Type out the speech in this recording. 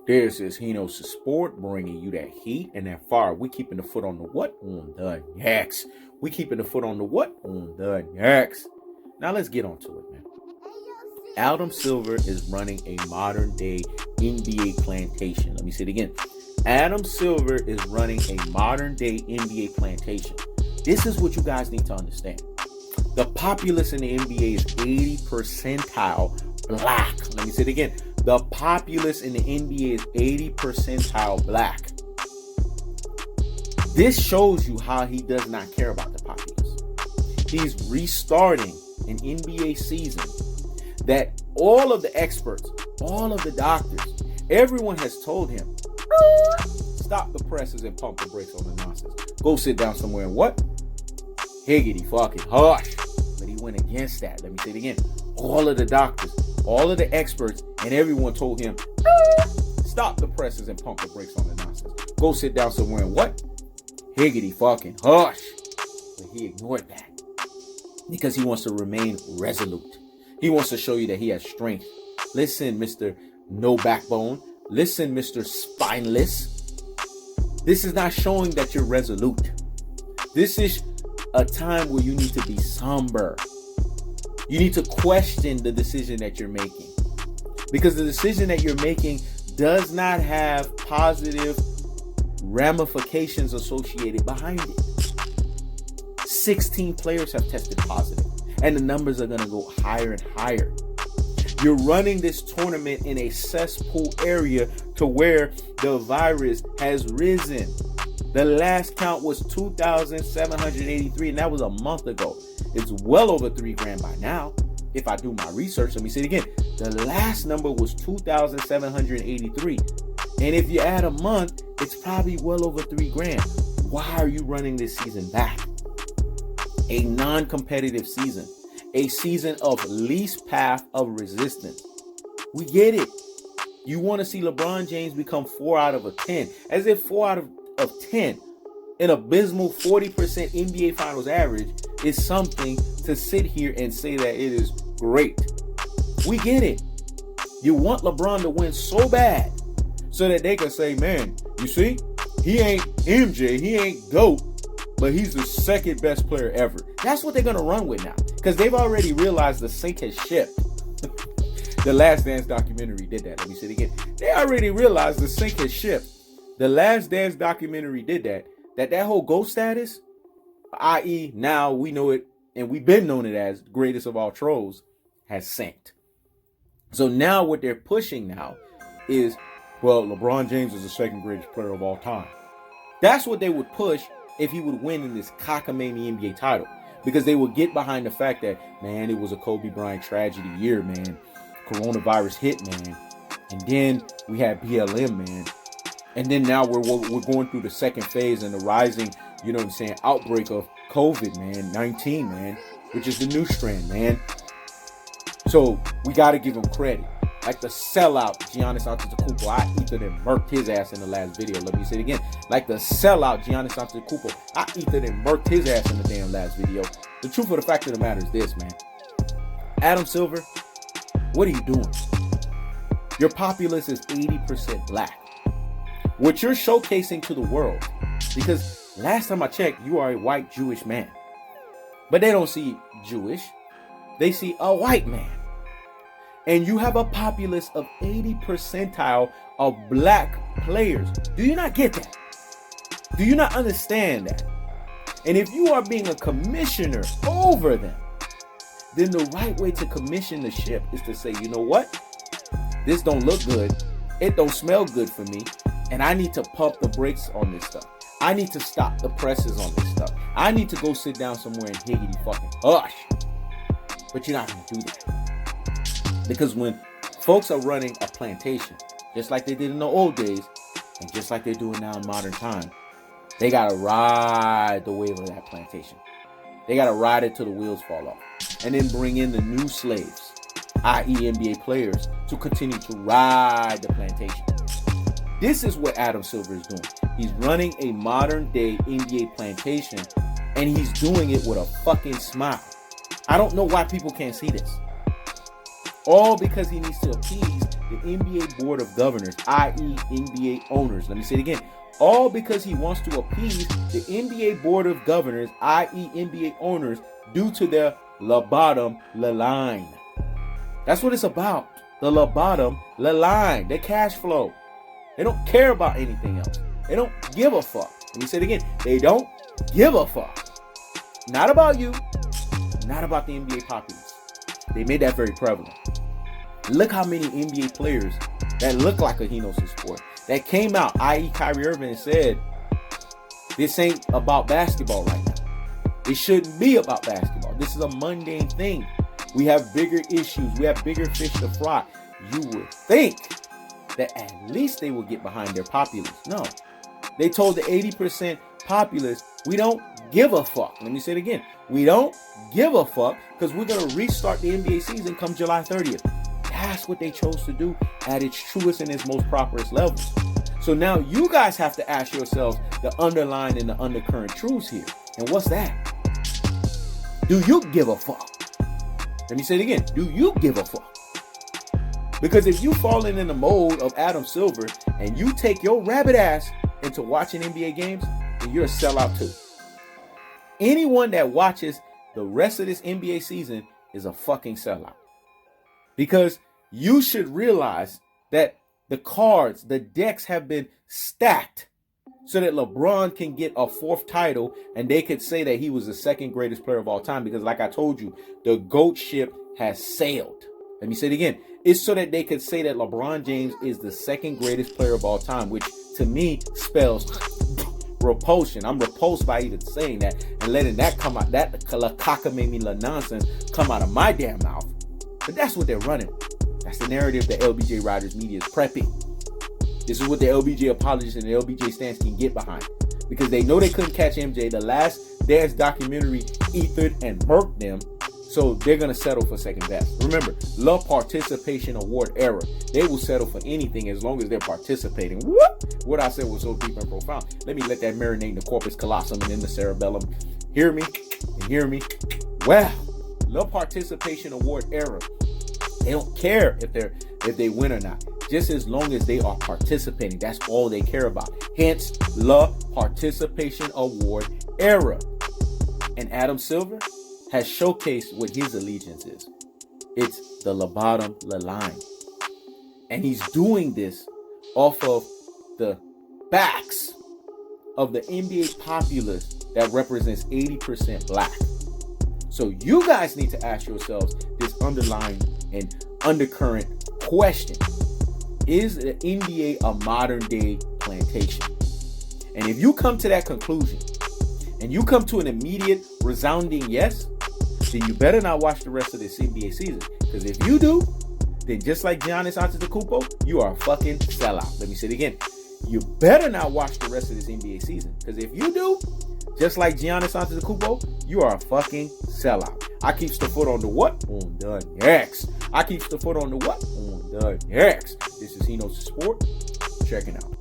This is Hino's Sport, bringing you that heat and that fire. We keeping the foot on the what? On the next. We keeping the foot on the what? On the next. Now let's get on to it, man. Adam Silver is running a modern day NBA plantation. Let me say it again. Adam Silver is running a modern day NBA plantation. This is what you guys need to understand. The populace in the NBA is 80 percentile black. Let me say it again. The populace in the NBA is 80 percentile black. This shows you how he does not care about the populace. He's restarting an NBA season that all of the experts, all of the doctors, everyone has told him, stop the presses and pump the brakes on the nonsense. Go sit down somewhere and what? Higgity fucking hush. But he went against that. Let me say it again. All of the doctors, all of the experts, and everyone told him, stop the presses and pump the brakes on the nonsense. Go sit down somewhere and what? Higgity fucking hush. But he ignored that because he wants to remain resolute. He wants to show you that he has strength. Listen, Mr. No Backbone. Listen, Mr. Spineless. This is not showing that you're resolute. This is a time where you need to be somber. You need to question the decision that you're making, because the decision that you're making does not have positive ramifications associated behind it. 16 players have tested positive, and the numbers are going to go higher and higher. You're running this tournament in a cesspool area to where the virus has risen. The last count was 2,783, and that was a month ago. It's well over 3 grand by now. If I do my research, let me say it again. The last number was 2,783. And if you add a month, it's probably well over 3 grand. Why are you running this season back? A non-competitive season. A season of least path of resistance. We get it. You want to see LeBron James become 4 out of 10. As if 4 out of 10, an abysmal 40% NBA Finals average, is something to sit here and say that it is great. We get it. You want LeBron to win so bad so that they can say, man, you see, he ain't MJ, he ain't GOAT, but he's the second best player ever. That's what they're going to run with now, because they've already realized the sink has shifted. The Last Dance documentary did that. Let me say it again. They already realized the sink has shifted. The Last Dance documentary did that. That whole GOAT status, i.e. now we know it, and we've been known it as greatest of all trolls, has sank. So now what they're pushing now is, well, LeBron James is the second greatest player of all time. That's what they would push if he would win in this cockamamie NBA title, because they would get behind the fact that, man, it was a Kobe Bryant tragedy year, man. Coronavirus hit, man. And then we had BLM, man. And then now we're going through the second phase and the rising, you know what I'm saying, outbreak of COVID, man, 19, man, which is the new strand, man. So we got to give him credit. Like the sellout Giannis Antetokounmpo, I ethered and murked his ass in the last video. Let me say it again. Like the sellout Giannis Antetokounmpo, I ethered and murked his ass in the damn last video. The truth of the fact of the matter is this, man. Adam Silver, what are you doing? Your populace is 80% black. What you're showcasing to the world, because last time I checked, you are a white Jewish man. But they don't see Jewish. They see a white man. And you have a populace of 80 percentile of black players. Do you not get that? Do you not understand that? And if you are being a commissioner over them, then the right way to commission the ship is to say, you know what? This don't look good. It don't smell good for me. And I need to pump the brakes on this stuff. I need to stop the presses on this stuff. I need to go sit down somewhere and higgity fucking hush. But you're not going to do that. Because when folks are running a plantation, just like they did in the old days, and just like they're doing now in modern time, they got to ride the wave of that plantation. They got to ride it till the wheels fall off. And then bring in the new slaves, i.e. NBA players, to continue to ride the plantation. This is what Adam Silver is doing. He's running a modern day NBA plantation, and he's doing it with a fucking smile. I don't know why people can't see this. All because he needs to appease the NBA Board of Governors, i.e. NBA owners. Let me say it again. All because he wants to appease the NBA Board of Governors, i.e. NBA owners, due to their la bottom la line. That's what it's about. The la bottom la line. The cash flow. They don't care about anything else. They don't give a fuck. Let me say it again. They don't give a fuck. Not about you. Not about the NBA populace. They made that very prevalent. Look how many NBA players that look like a Hinos in sport that came out, i.e. Kyrie Irving, and said, this ain't about basketball right now. It shouldn't be about basketball. This is a mundane thing. We have bigger issues. We have bigger fish to fry. You would think that at least they would get behind their populace. No. They told the 80% populace, we don't give a fuck. Let me say it again. We don't give a fuck because we're going to restart the NBA season come July 30th. That's what they chose to do at its truest and its most properest levels. So now you guys have to ask yourselves the underlying and the undercurrent truths here. And what's that? Do you give a fuck? Let me say it again. Do you give a fuck? Because if you falling in the mold of Adam Silver and you take your rabbit ass into watching NBA games, then you're a sellout too. Anyone that watches the rest of this NBA season is a fucking sellout. Because you should realize that the cards, the decks have been stacked so that LeBron can get a fourth title and they could say that he was the second greatest player of all time. Because like I told you, the GOAT ship has sailed. Let me say it again. It's so that they could say that LeBron James is the second greatest player of all time, which to me spells repulsion. I'm repulsed by even saying that and letting that come out, that cockamamie nonsense come out of my damn mouth. But that's what they're running. That's the narrative that LBJ Riders Media is prepping. This is what the LBJ apologists and the LBJ stance can get behind. Because they know they couldn't catch MJ. The Last Dance documentary ethered and murked them. So they're going to settle for second best. Remember, La Participation Award era. They will settle for anything as long as they're participating. What I said was so deep and profound. Let me let that marinate in the corpus callosum and in the cerebellum. Hear me and hear me. Well, La Participation Award era. They don't care if they win or not. Just as long as they are participating. That's all they care about. Hence, La Participation Award era. And Adam Silver has showcased what his allegiance is. It's the la bottom la line. And he's doing this off of the backs of the NBA populace that represents 80% black. So you guys need to ask yourselves this underlying and undercurrent question. Is the NBA a modern day plantation? And if you come to that conclusion and you come to an immediate resounding yes, then you better not watch the rest of this NBA season. Because if you do, then just like Giannis Antetokounmpo, you are a fucking sellout. Let me say it again. You better not watch the rest of this NBA season. Because if you do, just like Giannis Antetokounmpo, you are a fucking sellout. I keeps the foot on the what? On the next. I keeps the foot on the what? On the next. This is Hinos Sport. Checking out.